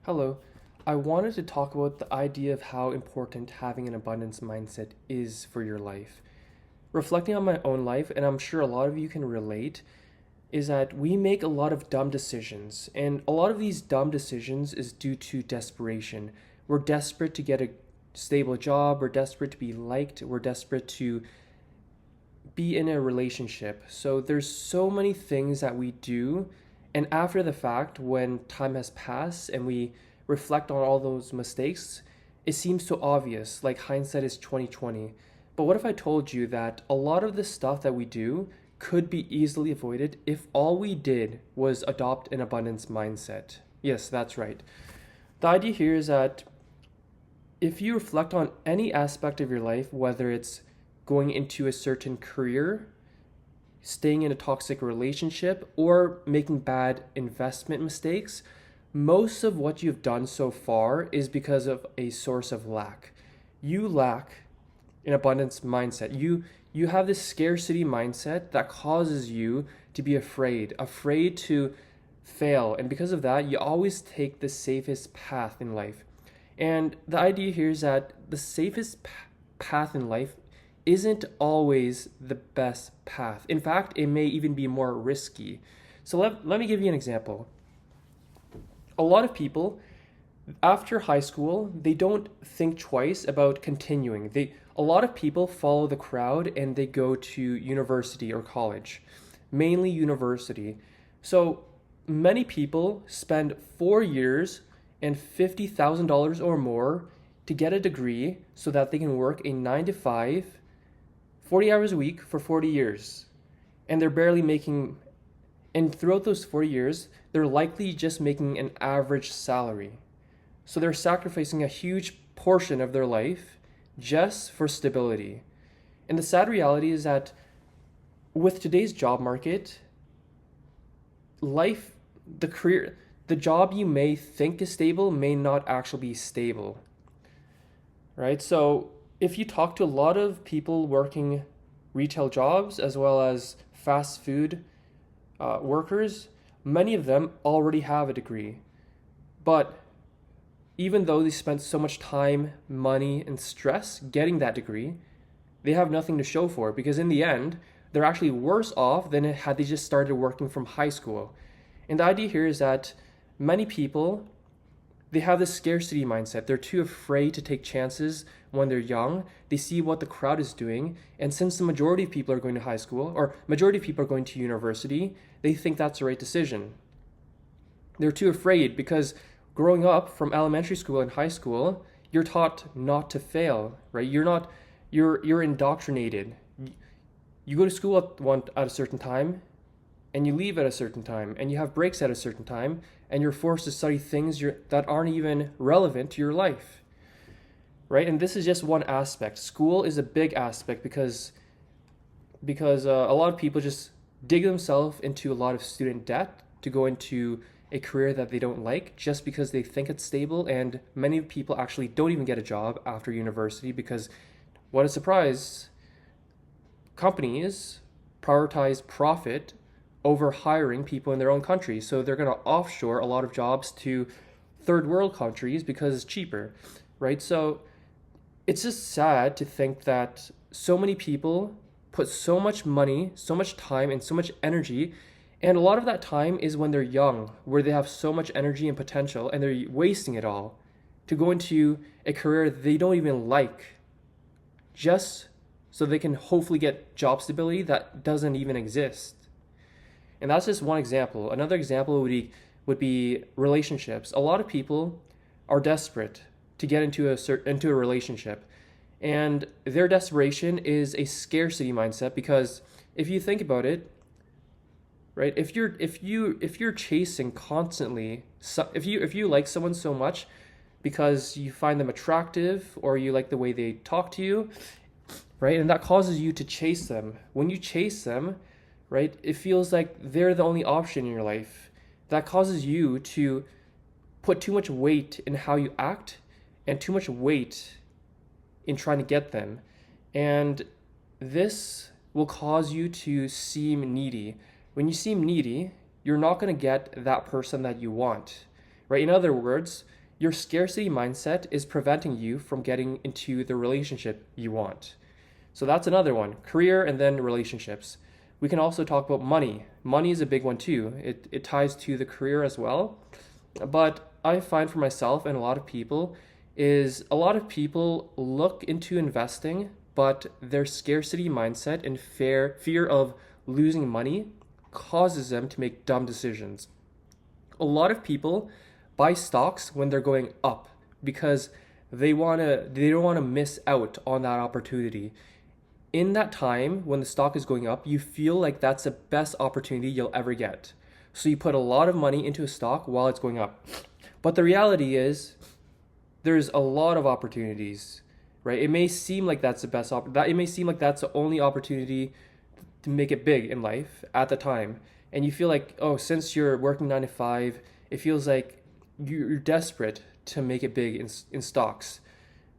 Hello. I wanted to talk about the idea of how important having an abundance mindset is for your life. Reflecting on my own life, and I'm sure a lot of you can relate, is that we make a lot of dumb decisions. And a lot of these dumb decisions is due to desperation. We're desperate to get a stable job, we're desperate to be liked, we're desperate to be in a relationship. So there's so many things that we do, and after the fact, when time has passed and we reflect on all those mistakes, it seems so obvious, like hindsight is 2020. But what if I told you that a lot of the stuff that we do could be easily avoided if all we did was adopt an abundance mindset? Yes, that's right. The idea here is that if you reflect on any aspect of your life, whether it's going into a certain career, staying in a toxic relationship, or making bad investment mistakes, most of what you've done so far is because of a source of lack. You lack an abundance mindset. You have this scarcity mindset that causes you to be afraid to fail. And because of that, you always take the safest path in life. And the idea here is that the safest path in life isn't always the best path. In fact, it may even be more risky. So let me give you an example. A lot of people, after high school, they don't think twice about continuing. A lot of people follow the crowd and they go to university or college, mainly university. So many people spend 4 years and $50,000 or more to get a degree so that they can work a 9 to 5, 40 hours a week for 40 years. And they're barely making, and throughout those 40 years, they're likely just making an average salary. So they're sacrificing a huge portion of their life just for stability. And the sad reality is that with today's job market, life, the career, the job you may think is stable may not actually be stable, right? So if you talk to a lot of people working retail jobs as well as fast food workers, many of them already have a degree. But even though they spent so much time, money, and stress getting that degree, they have nothing to show for it because in the end, they're actually worse off than had they just started working from high school. And the idea here is that many people, they have this scarcity mindset. They're too afraid to take chances when they're young. They see what the crowd is doing, and since the majority of people are going to high school or majority of people are going to university, they think that's the right decision. They're too afraid because growing up from elementary school and high school, you're taught not to fail, right? You're indoctrinated. You go to school at a certain time and you leave at a certain time and you have breaks at a certain time and you're forced to study things that aren't even relevant to your life, right? And this is just one aspect. School is a big aspect because a lot of people just dig themselves into a lot of student debt to go into a career that they don't like just because they think it's stable, and many people actually don't even get a job after university because, what a surprise, companies prioritize profit over hiring people in their own country. So they're going to offshore a lot of jobs to third world countries because it's cheaper, right? So it's just sad to think that so many people put so much money, so much time, and so much energy. And a lot of that time is when they're young, where they have so much energy and potential, and they're wasting it all to go into a career they don't even like, just so they can hopefully get job stability that doesn't even exist. And that's just one example. Another example would be relationships. A lot of people are desperate to get into a relationship, and their desperation is a scarcity mindset because if you think about it, right? If you're chasing constantly, so if you like someone so much because you find them attractive or you like the way they talk to you, right? And that causes you to chase them. When you chase them, right, it feels like they're the only option in your life. That causes you to put too much weight in how you act and too much weight in trying to get them. And this will cause you to seem needy. When you seem needy, you're not going to get that person that you want, right? In other words, your scarcity mindset is preventing you from getting into the relationship you want. So that's another one, career and then relationships. We can also talk about money. Money is a big one too. It ties to the career as well. But I find for myself and a lot of people is a lot of people look into investing, but their scarcity mindset and fear of losing money causes them to make dumb decisions. A lot of people buy stocks when they're going up because they don't want to miss out on that opportunity. In that time when the stock is going up, you feel like that's the best opportunity you'll ever get. So you put a lot of money into a stock while it's going up. But the reality is there's a lot of opportunities, right? It may seem like that's the best it may seem like that's the only opportunity to make it big in life at the time. And you feel like, oh, since you're working 9 to 5, it feels like you're desperate to make it big in stocks.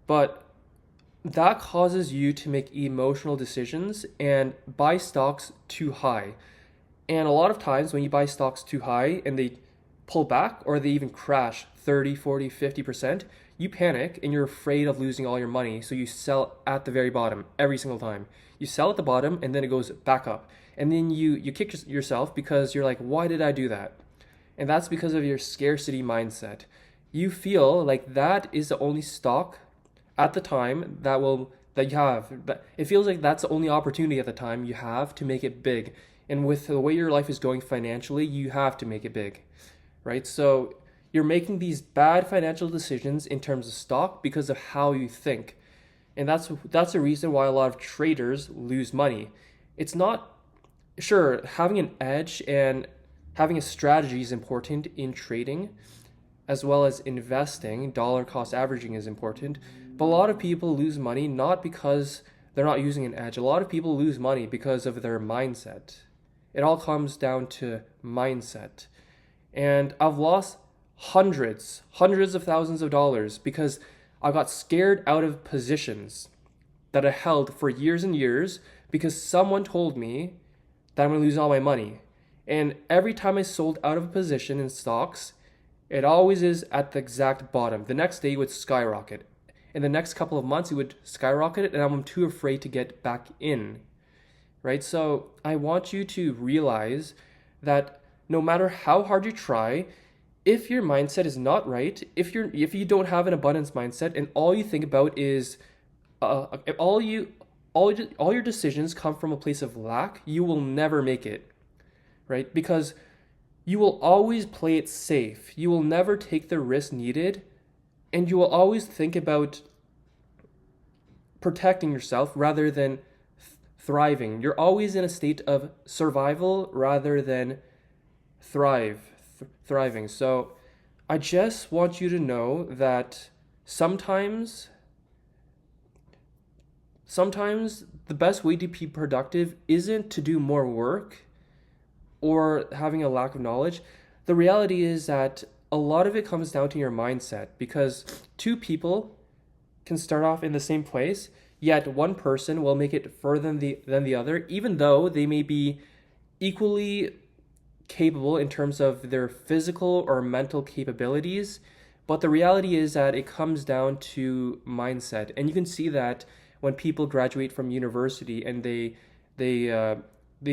But that causes you to make emotional decisions and buy stocks too high. And a lot of times when you buy stocks too high and they pull back or they even crash 30, 40, 50%, you panic and you're afraid of losing all your money. So you sell at the very bottom every single time. You sell at the bottom and then it goes back up. And then you kick yourself because you're like, why did I do that? And that's because of your scarcity mindset. You feel like that is the only stock at the time that you have. It feels like that's the only opportunity at the time you have to make it big. And with the way your life is going financially, you have to make it big, right? So you're making these bad financial decisions in terms of stock because of how you think. And that's the reason why a lot of traders lose money. It's not, sure, having an edge and having a strategy is important in trading, as well as investing. Dollar cost averaging is important. But a lot of people lose money not because they're not using an edge. A lot of people lose money because of their mindset. It all comes down to mindset. And I've lost hundreds of thousands of dollars because I got scared out of positions that I held for years and years because someone told me that I'm going to lose all my money. And every time I sold out of a position in stocks, it always is at the exact bottom. The next day it would skyrocket. In the next couple of months, it would skyrocket, and I'm too afraid to get back in, right? So I want you to realize that no matter how hard you try, if your mindset is not right, if you don't have an abundance mindset, and all you think about is all your decisions come from a place of lack, you will never make it, right? Because you will always play it safe. You will never take the risk needed. And you will always think about protecting yourself rather than thriving. You're always in a state of survival rather than thriving. So I just want you to know that sometimes the best way to be productive isn't to do more work or having a lack of knowledge. The reality is that a lot of it comes down to your mindset, because two people can start off in the same place, yet one person will make it further than the other, even though they may be equally capable in terms of their physical or mental capabilities. But the reality is that it comes down to mindset. And you can see that when people graduate from university and they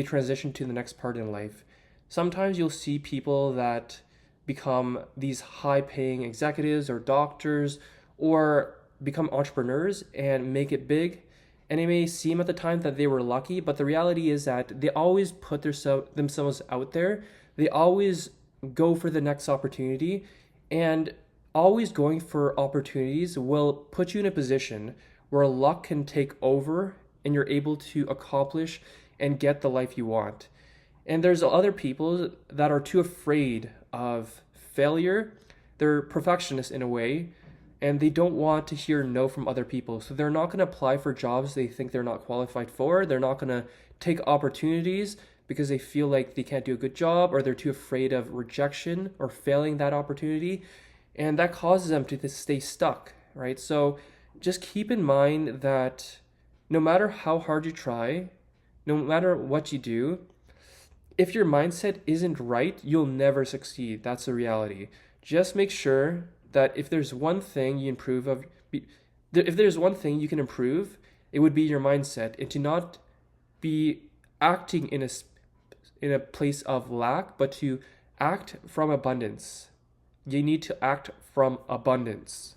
transition to the next part in life. Sometimes you'll see people that become these high-paying executives or doctors or become entrepreneurs and make it big. And it may seem at the time that they were lucky, but the reality is that they always put themselves out there. They always go for the next opportunity, and always going for opportunities will put you in a position where luck can take over and you're able to accomplish and get the life you want. And there's other people that are too afraid of failure. They're perfectionists in a way, and they don't want to hear no from other people. So they're not going to apply for jobs they think they're not qualified for. They're not going to take opportunities because they feel like they can't do a good job, or they're too afraid of rejection or failing that opportunity. And that causes them to stay stuck, right? So just keep in mind that no matter how hard you try, no matter what you do, if your mindset isn't right, you'll never succeed. That's the reality. Just make sure that if there's one thing if there's one thing you can improve, it would be your mindset, and to not be acting in a place of lack, but to act from abundance. You need to act from abundance.